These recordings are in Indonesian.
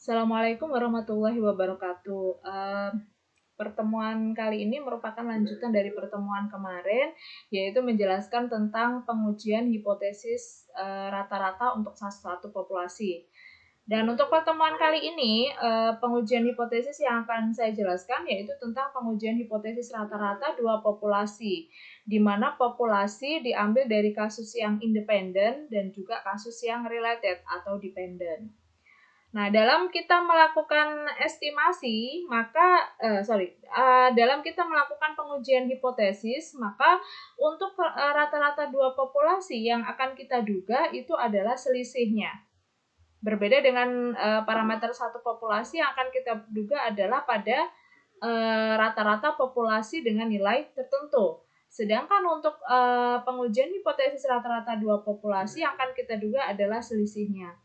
Assalamualaikum warahmatullahi wabarakatuh. Pertemuan kali ini merupakan lanjutan dari pertemuan kemarin, yaitu menjelaskan tentang pengujian hipotesis rata-rata untuk satu populasi. Dan untuk pertemuan kali ini, pengujian hipotesis yang akan saya jelaskan yaitu tentang pengujian hipotesis rata-rata dua populasi, di mana populasi diambil dari kasus yang independen dan juga kasus yang related atau dependent. Nah, dalam kita melakukan estimasi, dalam kita melakukan pengujian hipotesis, maka untuk rata-rata dua populasi yang akan kita duga itu adalah selisihnya. Berbeda dengan parameter satu populasi yang akan kita duga adalah pada rata-rata populasi dengan nilai tertentu. Sedangkan untuk pengujian hipotesis rata-rata dua populasi yang akan kita duga adalah selisihnya,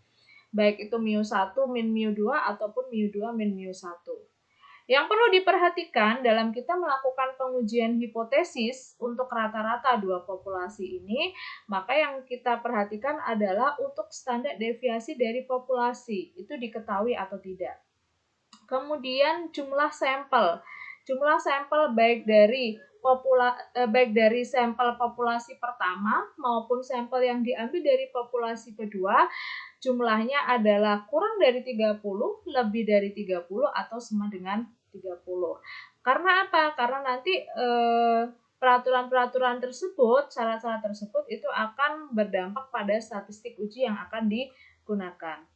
baik itu mu1 min mu2 ataupun mu2 min mu1. Yang perlu diperhatikan dalam kita melakukan pengujian hipotesis untuk rata-rata dua populasi ini, maka yang kita perhatikan adalah untuk standar deviasi dari populasi, itu diketahui atau tidak. Kemudian jumlah sampel baik dari sampel populasi pertama maupun sampel yang diambil dari populasi kedua, jumlahnya adalah kurang dari 30, lebih dari 30, atau sama dengan 30. Karena apa? Karena nanti peraturan-peraturan tersebut, syarat-syarat tersebut itu akan berdampak pada statistik uji yang akan digunakan.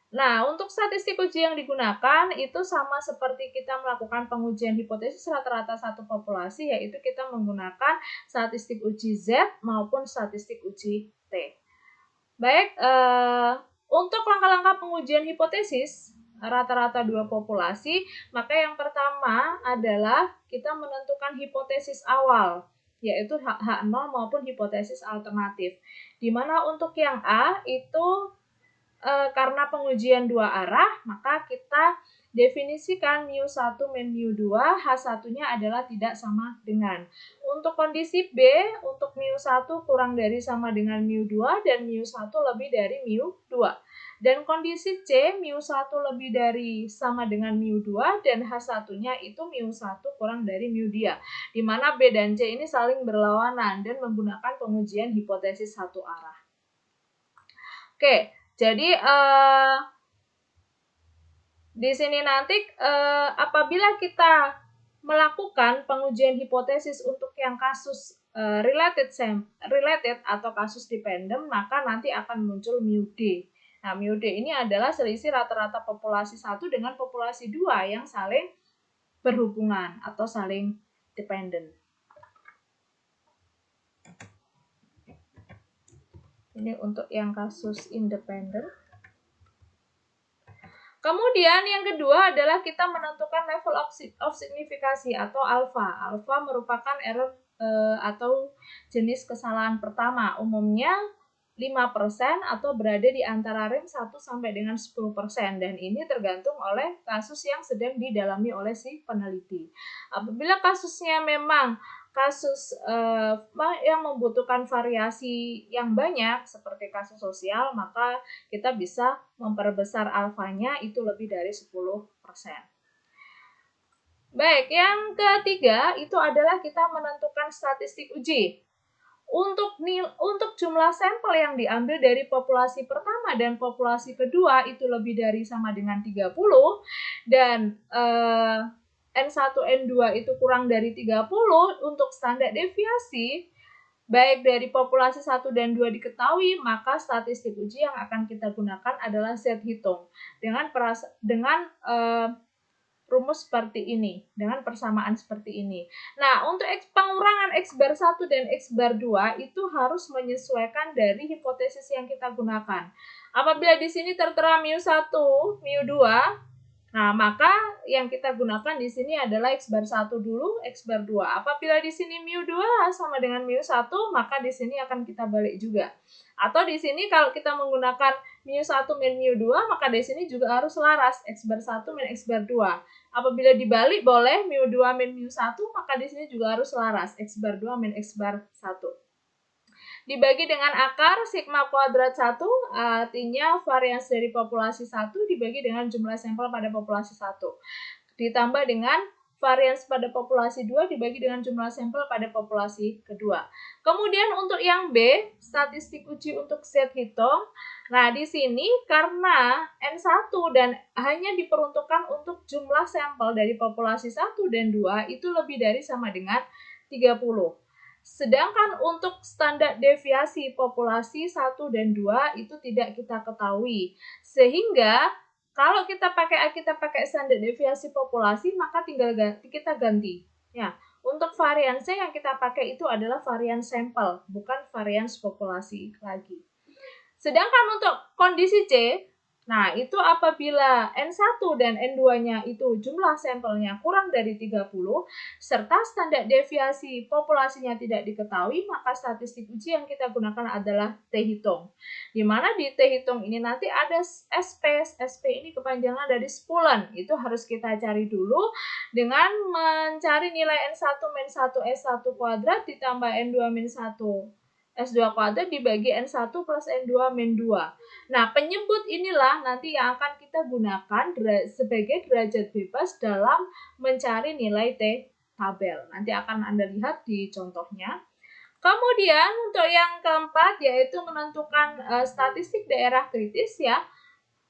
Nah, untuk statistik uji yang digunakan itu sama seperti kita melakukan pengujian hipotesis rata-rata satu populasi, yaitu kita menggunakan statistik uji Z maupun statistik uji T. Baik, untuk langkah-langkah pengujian hipotesis rata-rata dua populasi, maka yang pertama adalah kita menentukan hipotesis awal, yaitu H0 maupun hipotesis alternatif. Di mana untuk yang A itu karena pengujian dua arah, maka kita definisikan mu1 min mu2, H1-nya adalah tidak sama dengan. Untuk kondisi B, untuk mu1 kurang dari sama dengan mu2 dan mu1 lebih dari mu2. Dan kondisi C, mu1 lebih dari sama dengan mu2 dan H1-nya itu mu1 kurang dari mu2, di mana B dan C ini saling berlawanan dan menggunakan pengujian hipotesis satu arah. Oke, jadi di sini nanti apabila kita melakukan pengujian hipotesis untuk yang kasus related atau kasus dependent, maka nanti akan muncul mu-D. Nah, mu-D ini adalah selisih rata-rata populasi 1 dengan populasi 2 yang saling berhubungan atau saling dependent. Ini untuk yang kasus independen. Kemudian yang kedua adalah kita menentukan level of signifikasi atau alfa. Alfa merupakan error atau jenis kesalahan pertama, umumnya 5% atau berada di antara range 1 sampai dengan 10%, dan ini tergantung oleh kasus yang sedang didalami oleh si peneliti. Apabila kasusnya memang kasus yang membutuhkan variasi yang banyak seperti kasus sosial, maka kita bisa memperbesar alfanya itu lebih dari 10%. Baik, yang ketiga itu adalah kita menentukan statistik uji. Untuk jumlah sampel yang diambil dari populasi pertama dan populasi kedua itu lebih dari sama dengan 30, dan N1, N2 itu kurang dari 30, untuk standar deviasi baik dari populasi 1 dan 2 diketahui, maka statistik uji yang akan kita gunakan adalah Z hitung dengan rumus seperti ini, dengan persamaan seperti ini. Nah, untuk pengurangan X bar 1 dan X bar 2 itu harus menyesuaikan dari hipotesis yang kita gunakan. Apabila di sini tertera mu1, mu2, nah maka yang kita gunakan di sini adalah X bar 1 dulu, X bar 2. Apabila di sini mu2 sama dengan mu1, maka di sini akan kita balik juga. Atau di sini kalau kita menggunakan mu1 min mu2, maka di sini juga harus selaras X bar 1 min X bar 2. Apabila dibalik boleh mu2 min mu1, maka di sini juga harus selaras X bar 2 min X bar 1. dibagi dengan akar sigma kuadrat 1, artinya varians dari populasi 1 dibagi dengan jumlah sampel pada populasi 1. Ditambah dengan varians pada populasi 2 dibagi dengan jumlah sampel pada populasi kedua. Kemudian untuk yang B, statistik uji untuk Z hitung. Nah, di sini karena N1 dan hanya diperuntukkan untuk jumlah sampel dari populasi 1 dan 2 itu lebih dari sama dengan 30. Sedangkan untuk standar deviasi populasi 1 dan 2 itu tidak kita ketahui. Sehingga kalau kita pakai standar deviasi populasi, maka tinggal kita ganti. Ya, untuk variansnya yang kita pakai itu adalah varian sampel, bukan varians populasi lagi. Sedangkan untuk kondisi C, nah itu apabila N1 dan N2-nya itu jumlah sampelnya kurang dari 30, serta standar deviasi populasinya tidak diketahui, maka statistik uji yang kita gunakan adalah T-hitung. Di mana di T-hitung ini nanti ada SP, SP ini kepanjangan dari spulen, itu harus kita cari dulu dengan mencari nilai N1 min 1 S1 kuadrat ditambah N2 min 1 S2 kuadrat dibagi N1 plus N2 min 2. Nah, penyebut inilah nanti yang akan kita gunakan sebagai derajat bebas dalam mencari nilai T tabel. Nanti akan Anda lihat di contohnya. Kemudian untuk yang keempat yaitu menentukan statistik daerah kritis ya.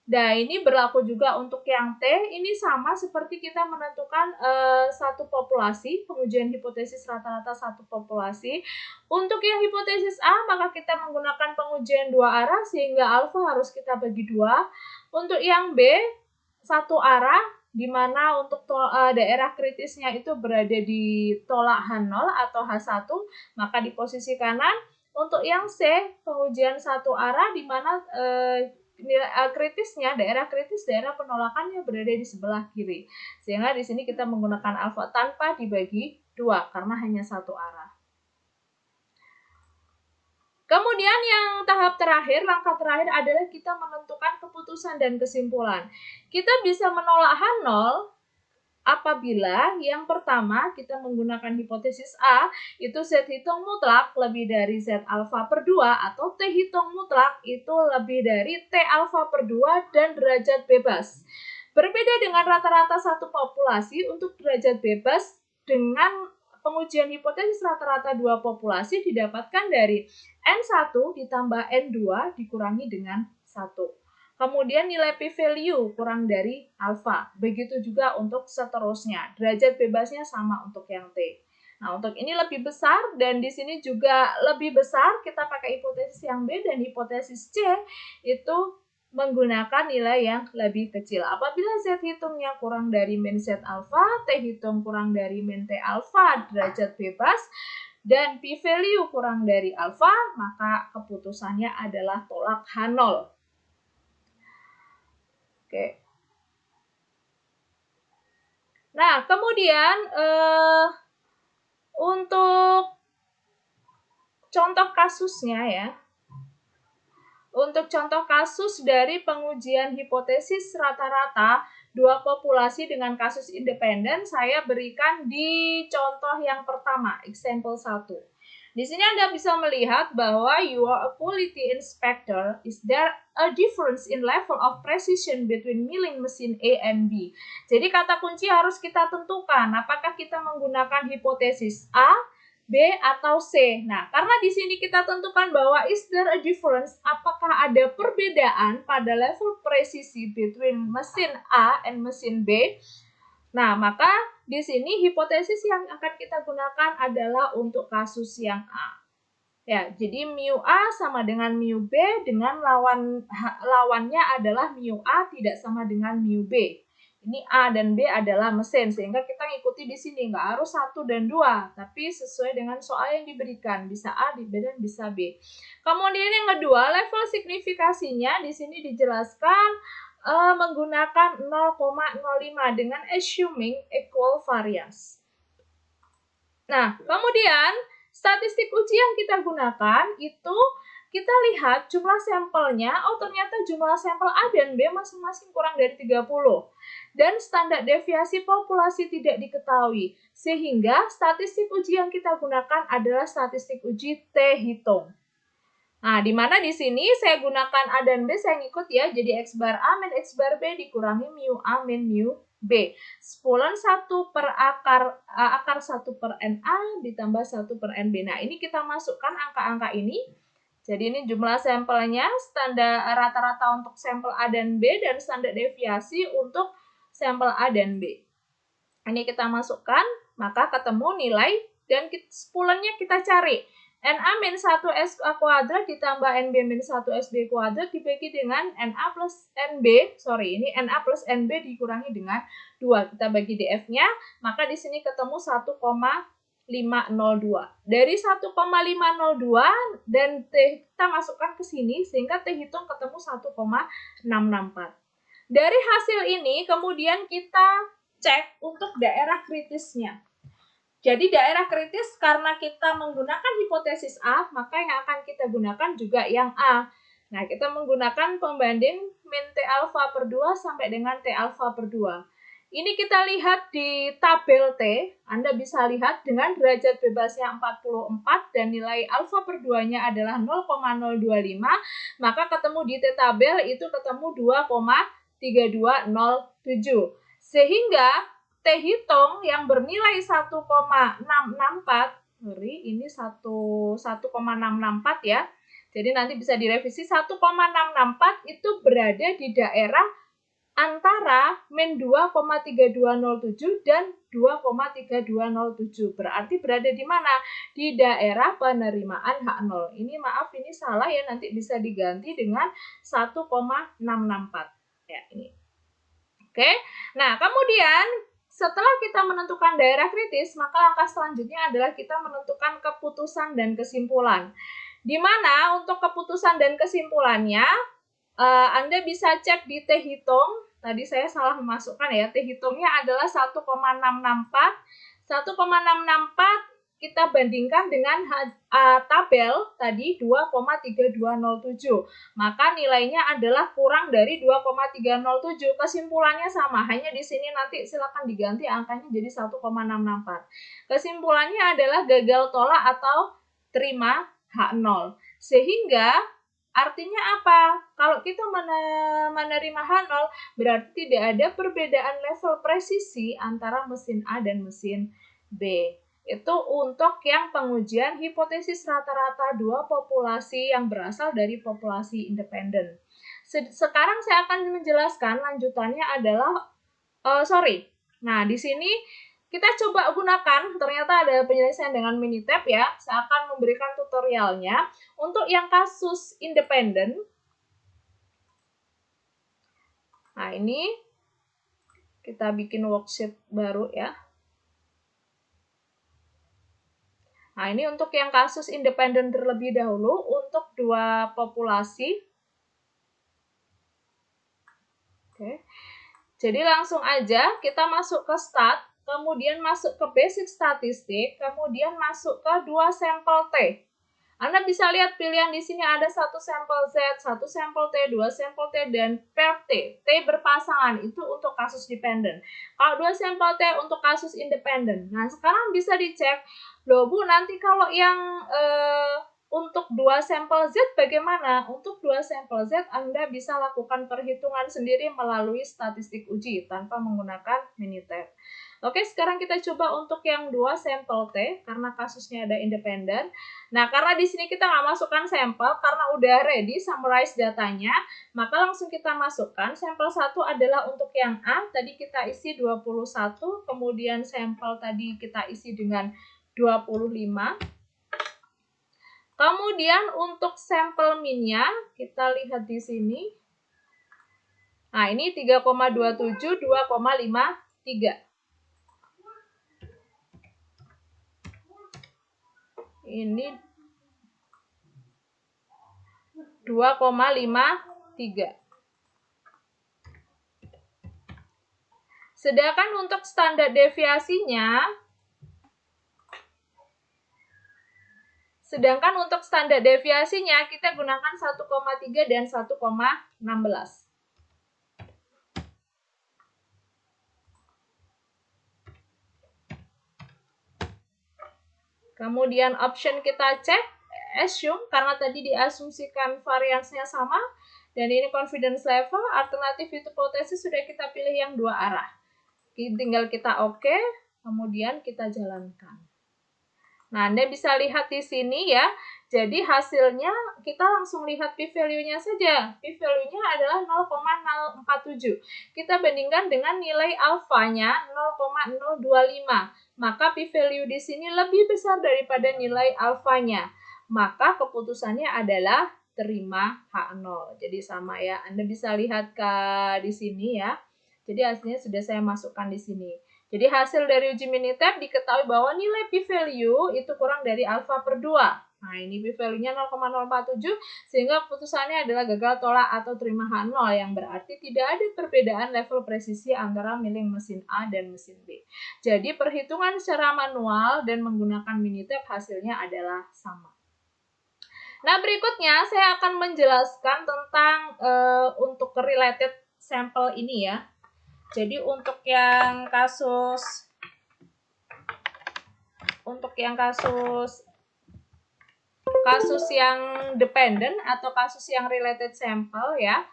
Nah, ini berlaku juga untuk yang T. Ini sama seperti kita menentukan satu populasi, pengujian hipotesis rata-rata satu populasi. Untuk yang hipotesis A, maka kita menggunakan pengujian dua arah sehingga alfa harus kita bagi dua. Untuk yang B, satu arah, di mana untuk daerah kritisnya itu berada di tolak H0 atau H1, maka di posisi kanan. Untuk yang C, pengujian satu arah, di mana kritisnya, daerah kritis, daerah penolakannya berada di sebelah kiri. Sehingga di sini kita menggunakan alfa tanpa dibagi dua karena hanya satu arah. Kemudian yang tahap terakhir, langkah terakhir adalah kita menentukan keputusan dan kesimpulan. Kita bisa menolak H0 apabila yang pertama kita menggunakan hipotesis A itu Z hitung mutlak lebih dari Z alfa per 2 atau T hitung mutlak itu lebih dari T alfa per 2 dan derajat bebas. Berbeda dengan rata-rata satu populasi, untuk derajat bebas dengan pengujian hipotesis rata-rata dua populasi didapatkan dari N1 ditambah N2 dikurangi dengan 1. Kemudian nilai p-value kurang dari alfa. Begitu juga untuk seterusnya. Derajat bebasnya sama untuk yang T. Nah, untuk ini lebih besar dan di sini juga lebih besar. Kita pakai hipotesis yang B dan hipotesis C itu menggunakan nilai yang lebih kecil. Apabila Z hitungnya kurang dari min Z alfa, T hitung kurang dari min T alfa, derajat bebas, dan p-value kurang dari alfa, maka keputusannya adalah tolak H0. Oke. Nah, kemudian untuk contoh kasusnya ya. Untuk contoh kasus dari pengujian hipotesis rata-rata dua populasi dengan kasus independen, saya berikan di contoh yang pertama, example 1. Di sini Anda bisa melihat bahwa you are a quality inspector. Is there a difference in level of precision between milling machine A and B? Jadi kata kunci harus kita tentukan apakah kita menggunakan hipotesis A, B, atau C. Nah, karena di sini kita tentukan bahwa is there a difference, apakah ada perbedaan pada level presisi between mesin A and mesin B. Nah, maka di sini hipotesis yang akan kita gunakan adalah untuk kasus yang A. Ya, jadi mu A sama dengan mu B dengan lawannya adalah mu A tidak sama dengan mu B. Ini A dan B adalah mesin, sehingga kita ngikuti di sini, nggak harus 1 dan 2, tapi sesuai dengan soal yang diberikan, bisa A dan bisa B. Kemudian yang kedua, level signifikasinya di sini dijelaskan menggunakan 0,05 dengan assuming equal variance. Nah, kemudian statistik uji yang kita gunakan itu kita lihat jumlah sampelnya, oh ternyata jumlah sampel A dan B masing-masing kurang dari 30. Dan standar deviasi populasi tidak diketahui, sehingga statistik uji yang kita gunakan adalah statistik uji T hitung. Nah, di mana di sini saya gunakan A dan B, saya ngikut ya. Jadi X bar A min X bar B dikurangi mu A min mu B. Sepulan 1 per akar 1 per NA ditambah 1 per NB. Nah, ini kita masukkan angka-angka ini. Jadi ini jumlah sampelnya, standar rata-rata untuk sampel A dan B, dan standar deviasi untuk sampel A dan B. Ini kita masukkan, maka ketemu nilai, dan sepulannya kita cari. NA min 1SA kuadrat ditambah NB min 1SB kuadrat dibagi dengan NA plus NB, ini NA plus NB dikurangi dengan 2. Kita bagi DF-nya, maka di sini ketemu 1,502. Dari 1,502 dan T kita masukkan ke sini, sehingga T hitung ketemu 1,664. Dari hasil ini, kemudian kita cek untuk daerah kritisnya. Jadi daerah kritis karena kita menggunakan hipotesis A, maka yang akan kita gunakan juga yang A. Nah, kita menggunakan pembanding min T alfa per 2 sampai dengan T alfa per 2. Ini kita lihat di tabel T, Anda bisa lihat dengan derajat bebasnya 44 dan nilai alfa per 2-nya adalah 0,025, maka ketemu di T tabel itu ketemu 2,3207. Sehingga T hitung yang bernilai 1,664, ini 1,664 ya. Jadi nanti bisa direvisi, 1,664 itu berada di daerah antara min 2,3207 dan 2,3207. Berarti berada di mana? Di daerah penerimaan H0. Ini maaf, ini salah ya, nanti bisa diganti dengan 1,664. Ya, ini. Oke. Nah, kemudian setelah kita menentukan daerah kritis, maka langkah selanjutnya adalah kita menentukan keputusan dan kesimpulan. Di mana untuk keputusan dan kesimpulannya, Anda bisa cek di T hitung. Tadi saya salah memasukkan ya, T hitungnya adalah 1,664. 1,664 kita bandingkan dengan tabel tadi 2,3207. Maka nilainya adalah kurang dari 2,307. Kesimpulannya sama, hanya di sini nanti silakan diganti angkanya jadi 1,664. Kesimpulannya adalah gagal tolak atau terima H0. Sehingga artinya apa? Kalau kita menerima H0, berarti tidak ada perbedaan level presisi antara mesin A dan mesin B. Itu untuk yang pengujian hipotesis rata-rata dua populasi yang berasal dari populasi independen. Sekarang saya akan menjelaskan lanjutannya adalah, Nah, di sini kita coba gunakan, ternyata ada penyelesaian dengan Minitab ya. Saya akan memberikan tutorialnya. Untuk yang kasus independen, nah ini kita bikin worksheet baru ya. Nah, ini untuk yang kasus independen terlebih dahulu, untuk dua populasi. Oke. Jadi langsung aja kita masuk ke stat, kemudian masuk ke basic statistik, kemudian masuk ke dua sampel T. Anda bisa lihat pilihan di sini ada satu sampel Z, satu sampel T, dua sampel T, dan pair T. T berpasangan, itu untuk kasus dependen. Kalau dua sampel T untuk kasus independen. Nah, sekarang bisa dicek, loh Bu, nanti kalau yang untuk dua sampel Z bagaimana? Untuk dua sampel Z Anda bisa lakukan perhitungan sendiri melalui statistik uji tanpa menggunakan Minitab. Oke, sekarang kita coba untuk yang dua sampel T karena kasusnya ada independen. Nah, karena di sini kita nggak masukkan sampel karena udah ready summarize datanya, maka langsung kita masukkan. Sampel 1 adalah untuk yang A, tadi kita isi 21, kemudian sampel tadi kita isi dengan 25. Kemudian untuk sampel minnya, kita lihat di sini. Nah, ini 3,27, 2,53. Ini 2,53. Sedangkan untuk standar deviasinya, kita gunakan 1,3 dan 1,16. Kemudian option kita cek, assume, karena tadi diasumsikan variansnya sama, dan ini confidence level, alternatif hipotesis sudah kita pilih yang dua arah. Tinggal kita oke, kemudian kita jalankan. Nah, Anda bisa lihat di sini ya. Jadi hasilnya kita langsung lihat p-value-nya saja. P-value-nya adalah 0,047. Kita bandingkan dengan nilai alfanya 0,025. Maka p-value di sini lebih besar daripada nilai alfanya. Maka keputusannya adalah terima H0. Jadi sama ya. Anda bisa lihat di sini ya. Jadi hasilnya sudah saya masukkan di sini. Jadi hasil dari uji Minitab diketahui bahwa nilai p-value itu kurang dari alfa per 2. Nah, ini p-value-nya 0,047 sehingga keputusannya adalah gagal tolak atau terima H0 yang berarti tidak ada perbedaan level presisi antara milih mesin A dan mesin B. Jadi perhitungan secara manual dan menggunakan Minitab hasilnya adalah sama. Nah, berikutnya saya akan menjelaskan tentang untuk related sampel ini ya. Jadi untuk yang kasus yang dependent atau kasus yang related sample ya.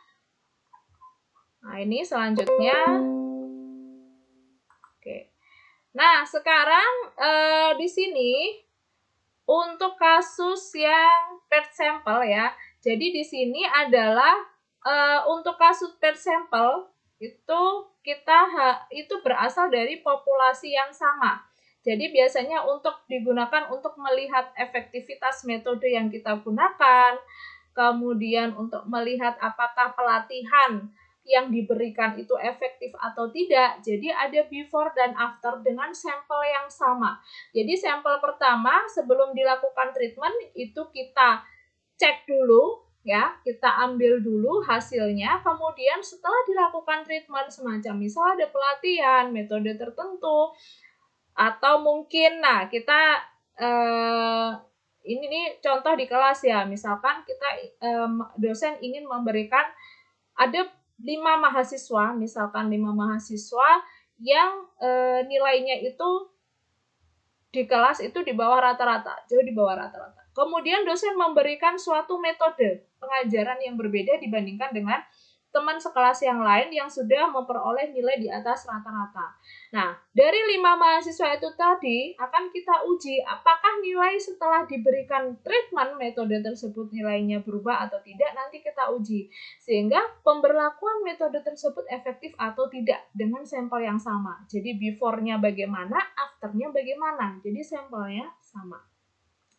Nah, ini selanjutnya. Oke. Nah, sekarang di sini untuk kasus yang paired sample ya. Jadi di sini adalah untuk kasus paired sample itu berasal dari populasi yang sama. Jadi biasanya digunakan untuk melihat efektivitas metode yang kita gunakan, kemudian untuk melihat apakah pelatihan yang diberikan itu efektif atau tidak. Jadi ada before dan after dengan sampel yang sama. Jadi sampel pertama sebelum dilakukan treatment itu kita cek dulu ya, kita ambil dulu hasilnya, kemudian setelah dilakukan treatment semacam misal ada pelatihan, metode tertentu, atau mungkin, nah kita ini nih contoh di kelas ya, misalkan kita dosen ingin memberikan ada 5 mahasiswa, misalkan 5 mahasiswa yang nilainya itu di kelas itu di bawah rata-rata, jauh di bawah rata-rata. Kemudian dosen memberikan suatu metode pengajaran yang berbeda dibandingkan dengan teman sekelas yang lain yang sudah memperoleh nilai di atas rata-rata. Nah, dari 5 mahasiswa itu tadi akan kita uji apakah nilai setelah diberikan treatment metode tersebut nilainya berubah atau tidak, nanti kita uji. Sehingga pemberlakuan metode tersebut efektif atau tidak dengan sampel yang sama. Jadi before-nya bagaimana, after-nya bagaimana. Jadi sampelnya sama.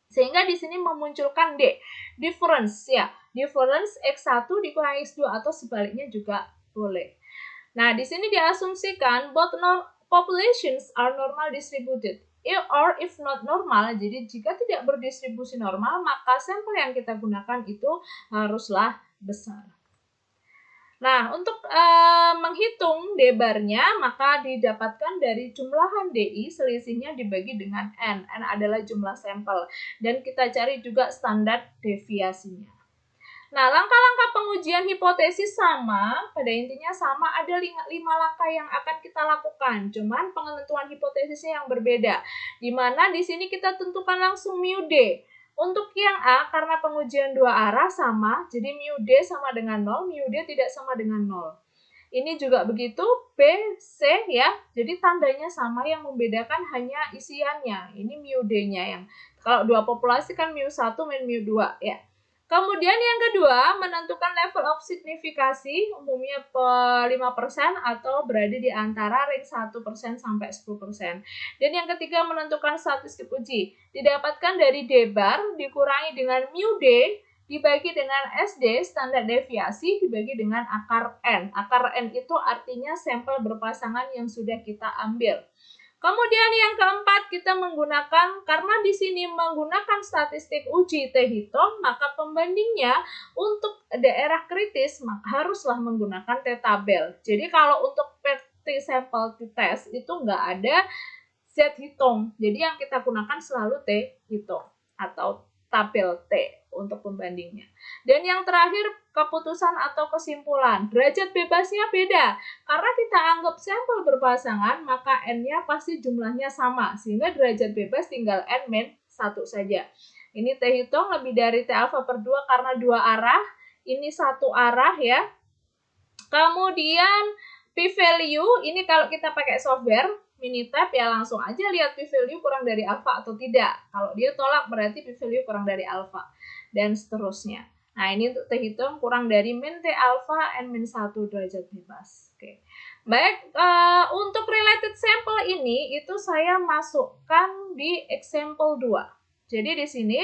Sehingga di sini memunculkan D, difference ya. Difference X1 dikurangi X2 atau sebaliknya juga boleh. Nah, di sini diasumsikan both populations are normal distributed. Or if not normal, jadi jika tidak berdistribusi normal, maka sampel yang kita gunakan itu haruslah besar. Nah, untuk menghitung D-bar-nya, maka didapatkan dari jumlahan DI, selisihnya dibagi dengan N. N adalah jumlah sampel. Dan kita cari juga standar deviasinya. Nah, langkah-langkah pengujian hipotesis sama, pada intinya sama, ada 5 langkah yang akan kita lakukan. Cuman penentuan hipotesisnya yang berbeda. Di mana di sini kita tentukan langsung mu D. Untuk yang A, karena pengujian dua arah sama, jadi mu D sama dengan 0, mu D tidak sama dengan 0. Ini juga begitu, B, C ya, jadi tandanya sama, yang membedakan hanya isiannya. Ini mu D-nya yang, kalau dua populasi kan mu 1 dan mu 2 ya. Kemudian yang kedua, menentukan level of signifikasi, umumnya 5% atau berada di antara range 1% sampai 10%. Dan yang ketiga, menentukan statistik uji. Didapatkan dari D-bar dikurangi dengan mu D dibagi dengan SD, standar deviasi, dibagi dengan akar N. Akar N itu artinya sampel berpasangan yang sudah kita ambil. Kemudian yang keempat, kita menggunakan, karena di sini menggunakan statistik uji T-hitung, maka pembandingnya untuk daerah kritis haruslah menggunakan T-tabel. Jadi kalau untuk T-sample T-test itu nggak ada Z-hitung. Jadi yang kita gunakan selalu T-hitung atau tabel T untuk pembandingnya. Dan yang terakhir, keputusan atau kesimpulan. Derajat bebasnya beda. Karena kita anggap sampel berpasangan, maka N-nya pasti jumlahnya sama. Sehingga derajat bebas tinggal N-1 saja. Ini T hitung lebih dari T alfa per 2 karena 2 arah. Ini 1 arah ya. Kemudian p-value, ini kalau kita pakai software Minitab ya langsung aja lihat p-value kurang dari alfa atau tidak. Kalau dia tolak berarti p-value kurang dari alfa. Dan seterusnya. Nah, ini untuk T hitung kurang dari min T alfa N min 1 derajat bebas. Oke. Baik, untuk related sample ini itu saya masukkan di example 2. Jadi di sini,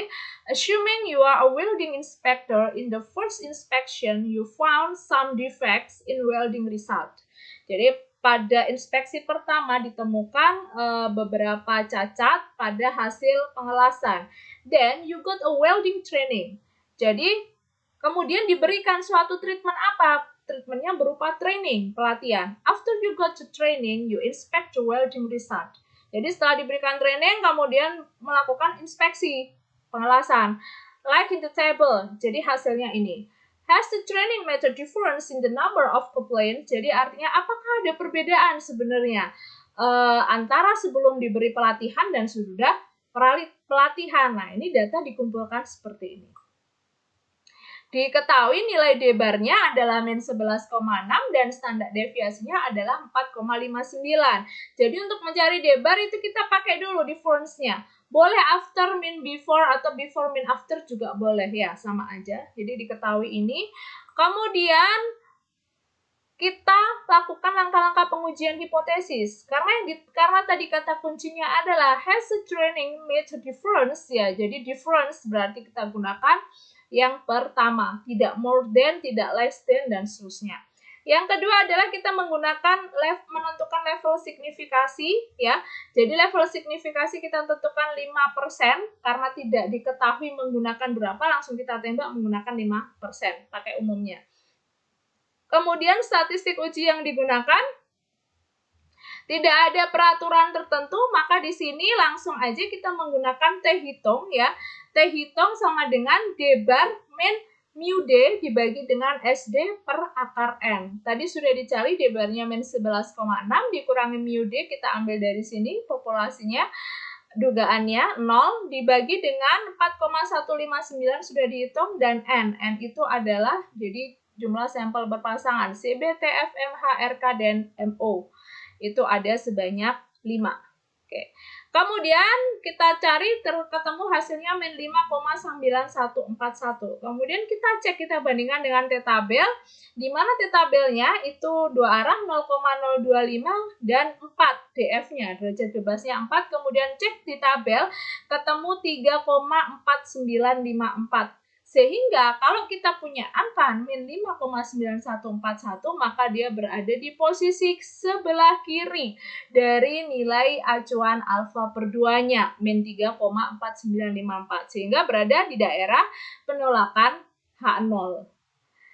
assuming you are a welding inspector, in the first inspection you found some defects in welding result. Jadi pada inspeksi pertama ditemukan beberapa cacat pada hasil pengelasan. Then you got a welding training. Jadi kemudian diberikan suatu treatment apa? Treatmentnya berupa training, pelatihan. After you got to training, you inspect the welding result. Jadi setelah diberikan training, kemudian melakukan inspeksi pengelasan. Like in the table, jadi hasilnya ini. Has the training made a difference in the number of complaints? Jadi artinya apakah ada perbedaan sebenarnya antara sebelum diberi pelatihan dan sudah pelatihan. Nah, ini data dikumpulkan seperti ini. Diketahui nilai D-barnya adalah min 11,6 dan standar deviasinya adalah 4,59. Jadi untuk mencari D-bar itu kita pakai dulu difference-nya. Boleh after min before atau before min after juga boleh ya, sama aja. Jadi diketahui ini. Kemudian kita lakukan langkah-langkah pengujian hipotesis. Karena tadi kata kuncinya adalah has the training made a difference ya. Jadi difference berarti kita gunakan yang pertama, tidak more than, tidak less than, dan seterusnya. Yang kedua adalah kita menentukan level signifikasi ya. Jadi level signifikasi kita tentukan 5% karena tidak diketahui menggunakan berapa, langsung kita tembak menggunakan 5% pakai umumnya. Kemudian statistik uji yang digunakan tidak ada peraturan tertentu, maka di sini langsung aja kita menggunakan T hitung ya. T hitung sama dengan D bar min mu D dibagi dengan SD per akar N. Tadi sudah dicari D barnya min 11,6 dikurangi mu D, kita ambil dari sini populasinya, dugaannya 0 dibagi dengan 4,159 sudah dihitung, dan N. N itu adalah jadi jumlah sampel berpasangan CB, TF, MH, RK, dan MO. Itu ada sebanyak 5. Oke. Kemudian kita cari ketemu hasilnya min 5,9141. Kemudian kita cek, kita bandingkan dengan T-tabel, di mana T-tabelnya itu 2 arah 0,025 dan 4 DF-nya, derajat bebasnya 4. Kemudian cek di tabel, ketemu 3,4954. Sehingga kalau kita punya angka min 5,9141, maka dia berada di posisi sebelah kiri dari nilai acuan alfa per 2-nya, min 3,4954. Sehingga berada di daerah penolakan H0.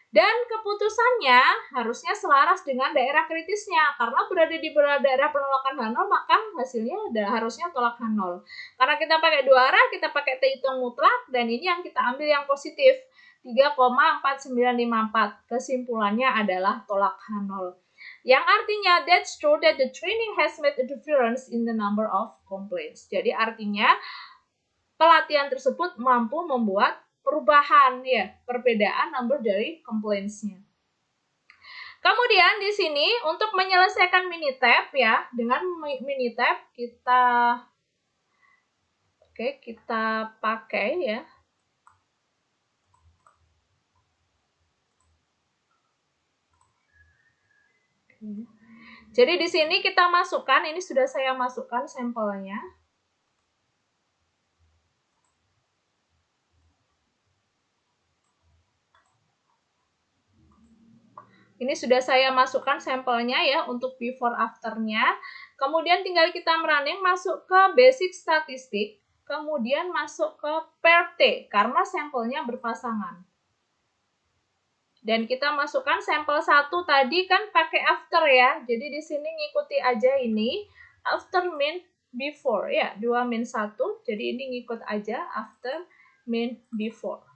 Dan keputusannya harusnya selaras dengan daerah kritisnya. Karena berada di daerah penolakan H0, maka hasilnya harusnya tolak H0. Karena kita pakai 2 arah, kita pakai T hitung mutlak, dan ini yang kita ambil yang positif, 3,4954. Kesimpulannya adalah tolak H0. Yang artinya, that's true that the training has made a difference in the number of complaints. Jadi artinya, pelatihan tersebut mampu membuat perubahan ya, perbedaan number dari complaints-nya. Kemudian di sini untuk menyelesaikan Minitab ya, dengan Minitab kita pakai ya. Jadi di sini kita masukkan, ini sudah saya masukkan sampelnya. Ini sudah saya masukkan sampelnya ya untuk before after-nya. Kemudian tinggal kita merunning masuk ke basic statistik, kemudian masuk ke per T karena sampelnya berpasangan. Dan kita masukkan sampel 1 tadi kan pakai after ya. Jadi di sini ngikuti aja ini after min before ya, 2 min 1. Jadi ini ngikut aja after min before.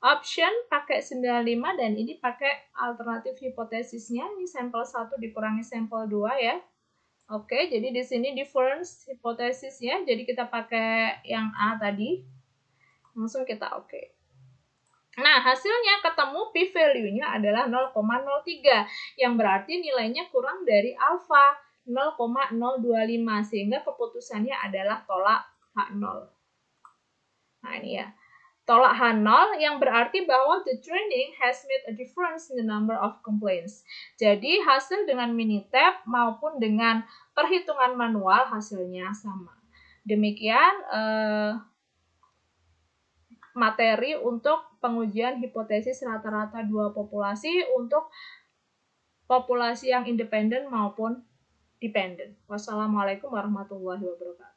Option pakai 95 dan ini pakai alternatif hipotesisnya. Ini sampel 1 dikurangi sampel 2 ya. Oke, jadi di sini difference hipotesisnya. Jadi kita pakai yang A tadi. Langsung kita oke. Nah, hasilnya ketemu p-value-nya adalah 0,03, yang berarti nilainya kurang dari alfa 0,025, sehingga keputusannya adalah tolak H0. Nah, ini ya. Tolak H0 yang berarti bahwa the training has made a difference in the number of complaints. Jadi, hasil dengan Minitab maupun dengan perhitungan manual hasilnya sama. Demikian materi untuk pengujian hipotesis rata-rata dua populasi untuk populasi yang independen maupun dependen. Wassalamualaikum warahmatullahi wabarakatuh.